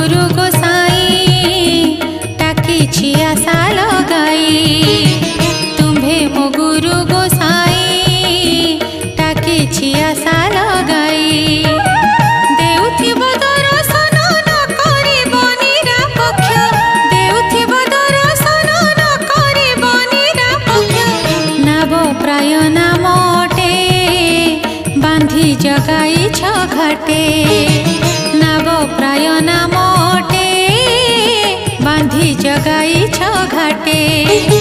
गुरु गोसाई टाकी आशा लगाई तुम्हें मो गुरु गोसाई टाकी आशा लगाई देउथिब दर्शन न करिब निरापक्ष देउथिब दर्शन न करिब निरापक्ष नाव प्राय नामटे बांधी जगाई घाटे नाव प्राय नामटे बांधी जगाई घाटे।